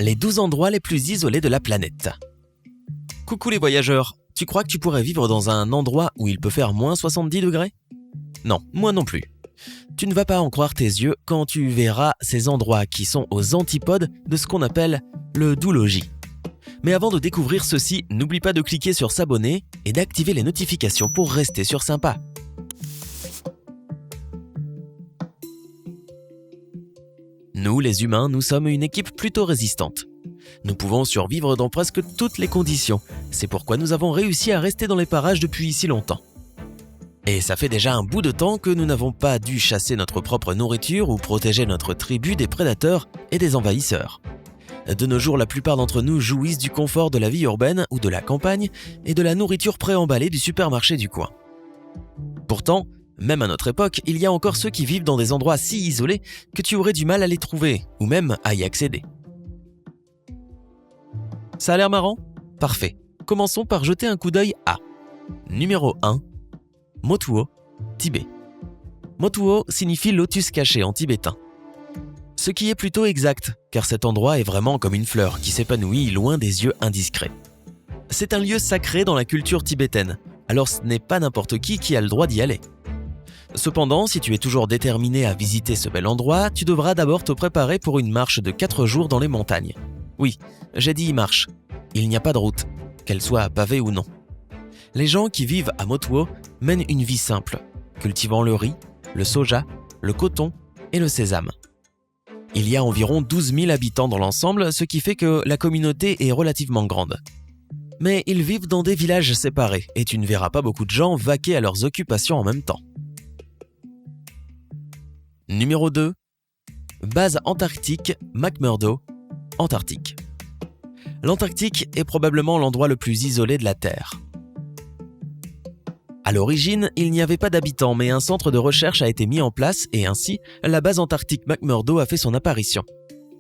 Les 12 endroits les plus isolés de la planète. Coucou les voyageurs, tu crois que tu pourrais vivre dans un endroit où il peut faire moins 70 degrés ? Non, moi non plus. Tu ne vas pas en croire tes yeux quand tu verras ces endroits qui sont aux antipodes de ce qu'on appelle le doux logis. Mais avant de découvrir ceci, n'oublie pas de cliquer sur s'abonner et d'activer les notifications pour rester sur sympa. Nous, les humains, nous sommes une équipe plutôt résistante. Nous pouvons survivre dans presque toutes les conditions. C'est pourquoi nous avons réussi à rester dans les parages depuis si longtemps. Et ça fait déjà un bout de temps que nous n'avons pas dû chasser notre propre nourriture ou protéger notre tribu des prédateurs et des envahisseurs. De nos jours, la plupart d'entre nous jouissent du confort de la vie urbaine ou de la campagne et de la nourriture préemballée du supermarché du coin. Pourtant, même à notre époque, il y a encore ceux qui vivent dans des endroits si isolés que tu aurais du mal à les trouver ou même à y accéder. Ça a l'air marrant ? Parfait. Commençons par jeter un coup d'œil à numéro 1. Motuo, Tibet. Motuo signifie lotus caché en tibétain. Ce qui est plutôt exact, car cet endroit est vraiment comme une fleur qui s'épanouit loin des yeux indiscrets. C'est un lieu sacré dans la culture tibétaine, alors ce n'est pas n'importe qui a le droit d'y aller. Cependant, si tu es toujours déterminé à visiter ce bel endroit, tu devras d'abord te préparer pour une marche de 4 jours dans les montagnes. Oui, j'ai dit marche. Il n'y a pas de route, qu'elle soit pavée ou non. Les gens qui vivent à Motuo mènent une vie simple, cultivant le riz, le soja, le coton et le sésame. Il y a environ 12 000 habitants dans l'ensemble, ce qui fait que la communauté est relativement grande. Mais ils vivent dans des villages séparés et tu ne verras pas beaucoup de gens vaquer à leurs occupations en même temps. Numéro 2. Base antarctique McMurdo, Antarctique. L'Antarctique est probablement l'endroit le plus isolé de la Terre. À l'origine, il n'y avait pas d'habitants, mais un centre de recherche a été mis en place et ainsi, la base antarctique McMurdo a fait son apparition.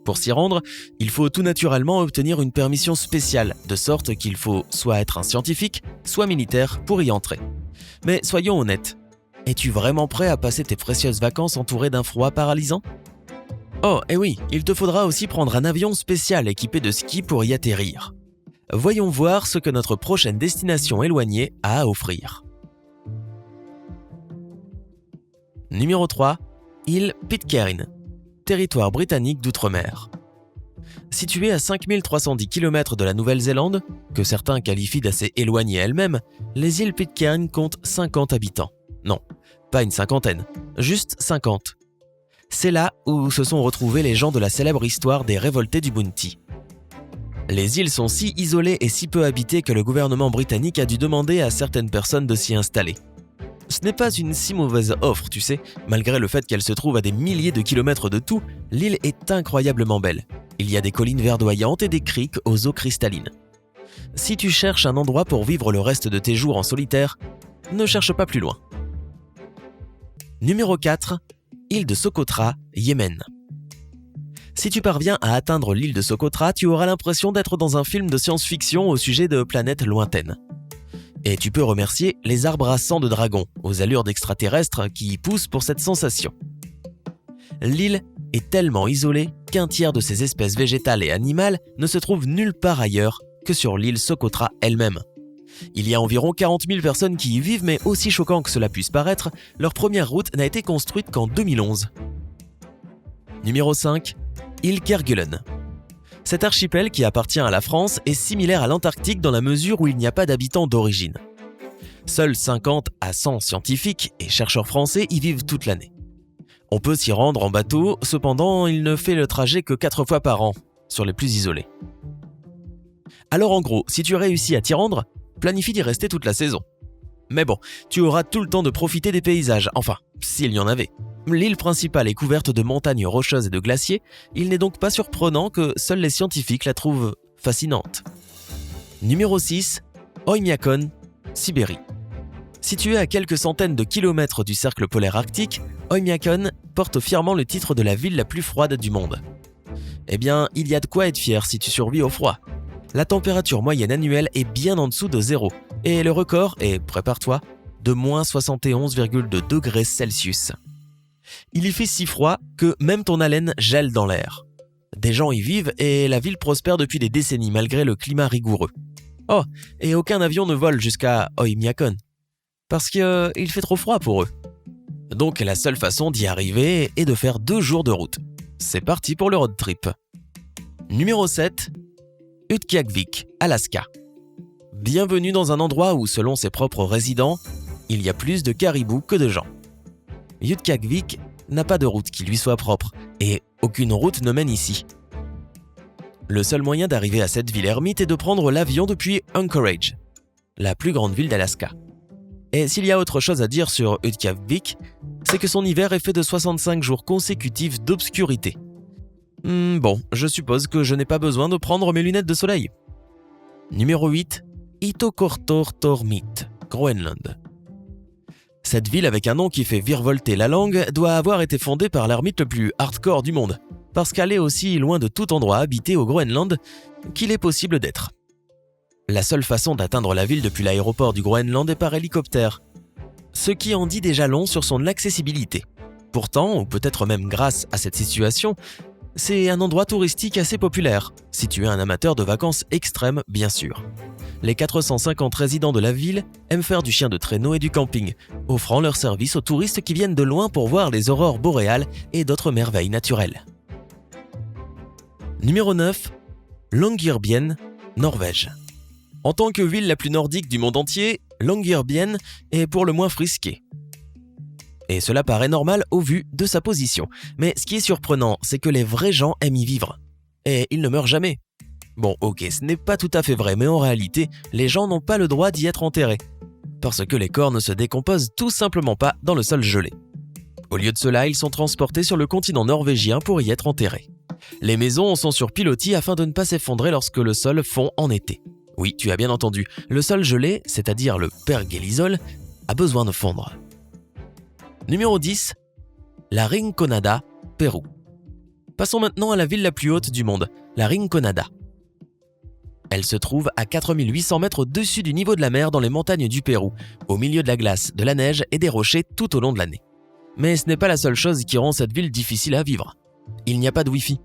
Pour s'y rendre, il faut tout naturellement obtenir une permission spéciale, de sorte qu'il faut soit être un scientifique, soit militaire pour y entrer. Mais soyons honnêtes, es-tu vraiment prêt à passer tes précieuses vacances entouré d'un froid paralysant ? Oh, et oui, il te faudra aussi prendre un avion spécial équipé de skis pour y atterrir. Voyons voir ce que notre prochaine destination éloignée a à offrir. Numéro 3. Île Pitcairn, territoire britannique d'outre-mer. Située à 5310 km de la Nouvelle-Zélande, que certains qualifient d'assez éloignée elle-même, les îles Pitcairn comptent 50 habitants. Non, pas une cinquantaine, juste 50. C'est là où se sont retrouvés les gens de la célèbre histoire des révoltés du Bounty. Les îles sont si isolées et si peu habitées que le gouvernement britannique a dû demander à certaines personnes de s'y installer. Ce n'est pas une si mauvaise offre, tu sais, malgré le fait qu'elle se trouve à des milliers de kilomètres de tout, l'île est incroyablement belle. Il y a des collines verdoyantes et des criques aux eaux cristallines. Si tu cherches un endroit pour vivre le reste de tes jours en solitaire, ne cherche pas plus loin. Numéro 4. Île de Socotra, Yémen. Si tu parviens à atteindre l'île de Socotra, tu auras l'impression d'être dans un film de science-fiction au sujet de planètes lointaines. Et tu peux remercier les arbres à sang de dragon, aux allures d'extraterrestres, qui y poussent pour cette sensation. L'île est tellement isolée qu'un tiers de ses espèces végétales et animales ne se trouve nulle part ailleurs que sur l'île Socotra elle-même. Il y a environ 40 000 personnes qui y vivent, mais aussi choquant que cela puisse paraître, leur première route n'a été construite qu'en 2011. Numéro 5. Île Kerguelen. Cet archipel qui appartient à la France est similaire à l'Antarctique dans la mesure où il n'y a pas d'habitants d'origine. Seuls 50 à 100 scientifiques et chercheurs français y vivent toute l'année. On peut s'y rendre en bateau, cependant il ne fait le trajet que 4 fois par an, sur les plus isolés. Alors en gros, si tu réussis à t'y rendre, planifie d'y rester toute la saison. Mais bon, tu auras tout le temps de profiter des paysages, enfin, s'il y en avait. L'île principale est couverte de montagnes rocheuses et de glaciers, il n'est donc pas surprenant que seuls les scientifiques la trouvent fascinante. Numéro 6. Oymyakon, Sibérie. Située à quelques centaines de kilomètres du cercle polaire arctique, Oymyakon porte fièrement le titre de la ville la plus froide du monde. Eh bien, il y a de quoi être fier si tu survis au froid. La température moyenne annuelle est bien en dessous de 0, et le record est, prépare-toi, de moins 71,2 degrés Celsius. Il y fait si froid que même ton haleine gèle dans l'air. Des gens y vivent et la ville prospère depuis des décennies malgré le climat rigoureux. Oh, et aucun avion ne vole jusqu'à Oymyakon, parce qu'il fait trop froid pour eux. Donc la seule façon d'y arriver est de faire 2 jours de route. C'est parti pour le road trip. Numéro 7. Utqiagvik, Alaska. Bienvenue dans un endroit où, selon ses propres résidents, il y a plus de caribous que de gens. Utqiagvik n'a pas de route qui lui soit propre, et aucune route ne mène ici. Le seul moyen d'arriver à cette ville ermite est de prendre l'avion depuis Anchorage, la plus grande ville d'Alaska. Et s'il y a autre chose à dire sur Utqiagvik, c'est que son hiver est fait de 65 jours consécutifs d'obscurité. Bon, je suppose que je n'ai pas besoin de prendre mes lunettes de soleil. Numéro 8. Ittoqqortoortormiit, Groenland. Cette ville avec un nom qui fait virevolter la langue doit avoir été fondée par l'ermite le plus hardcore du monde, parce qu'elle est aussi loin de tout endroit habité au Groenland qu'il est possible d'être. La seule façon d'atteindre la ville depuis l'aéroport du Groenland est par hélicoptère, ce qui en dit déjà long sur son accessibilité. Pourtant, ou peut-être même grâce à cette situation, c'est un endroit touristique assez populaire, si tu es un amateur de vacances extrêmes bien sûr. Les 450 résidents de la ville aiment faire du chien de traîneau et du camping, offrant leur service aux touristes qui viennent de loin pour voir les aurores boréales et d'autres merveilles naturelles. Numéro 9. Longyearbyen, Norvège. En tant que ville la plus nordique du monde entier, Longyearbyen est pour le moins frisquée. Et cela paraît normal au vu de sa position. Mais ce qui est surprenant, c'est que les vrais gens aiment y vivre. Et ils ne meurent jamais. Bon, ok, ce n'est pas tout à fait vrai, mais en réalité, les gens n'ont pas le droit d'y être enterrés. Parce que les corps ne se décomposent tout simplement pas dans le sol gelé. Au lieu de cela, ils sont transportés sur le continent norvégien pour y être enterrés. Les maisons sont sur pilotis afin de ne pas s'effondrer lorsque le sol fond en été. Oui, tu as bien entendu, le sol gelé, c'est-à-dire le pergélisol, a besoin de fondre. Numéro 10. La Rinconada, Pérou. Passons maintenant à la ville la plus haute du monde, la Rinconada. Elle se trouve à 4800 mètres au-dessus du niveau de la mer dans les montagnes du Pérou, au milieu de la glace, de la neige et des rochers tout au long de l'année. Mais ce n'est pas la seule chose qui rend cette ville difficile à vivre. Il n'y a pas de Wi-Fi.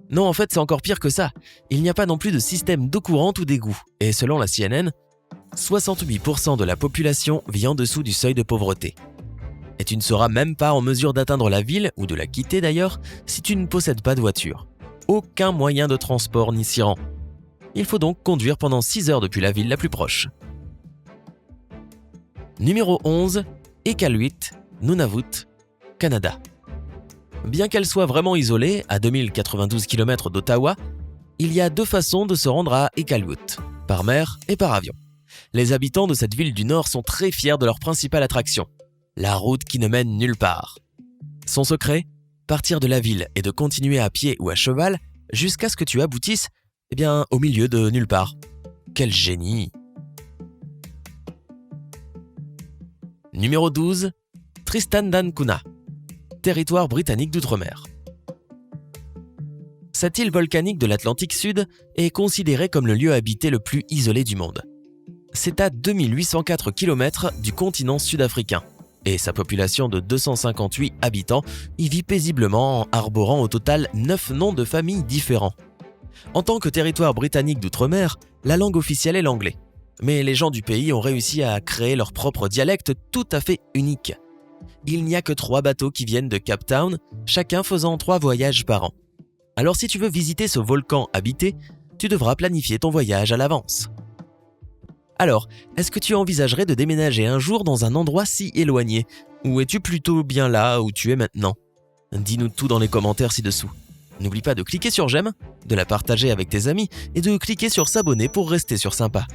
Non, en fait, c'est encore pire que ça. Il n'y a pas non plus de système d'eau courante ou d'égout. Et selon la CNN, 68% de la population vit en dessous du seuil de pauvreté. Et tu ne seras même pas en mesure d'atteindre la ville, ou de la quitter d'ailleurs, si tu ne possèdes pas de voiture. Aucun moyen de transport n'y s'y rend. Il faut donc conduire pendant 6 heures depuis la ville la plus proche. Numéro 11. Iqaluit, Nunavut, Canada. Bien qu'elle soit vraiment isolée, à 2092 km d'Ottawa, il y a 2 façons de se rendre à Iqaluit, par mer et par avion. Les habitants de cette ville du Nord sont très fiers de leur principale attraction, la route qui ne mène nulle part. Son secret ? Partir de la ville et de continuer à pied ou à cheval jusqu'à ce que tu aboutisses au milieu de nulle part. Quel génie ! Numéro 12. Tristan da Cunha, territoire britannique d'outre-mer. Cette île volcanique de l'Atlantique Sud est considérée comme le lieu habité le plus isolé du monde. C'est à 2804 km du continent sud-africain, et sa population de 258 habitants y vit paisiblement en arborant au total 9 noms de familles différents. En tant que territoire britannique d'outre-mer, la langue officielle est l'anglais. Mais les gens du pays ont réussi à créer leur propre dialecte tout à fait unique. Il n'y a que 3 bateaux qui viennent de Cape Town, chacun faisant 3 voyages par an. Alors si tu veux visiter ce volcan habité, tu devras planifier ton voyage à l'avance. Alors, est-ce que tu envisagerais de déménager un jour dans un endroit si éloigné ? Ou es-tu plutôt bien là où tu es maintenant ? Dis-nous tout dans les commentaires ci-dessous. N'oublie pas de cliquer sur j'aime, de la partager avec tes amis et de cliquer sur s'abonner pour rester sur Sympa.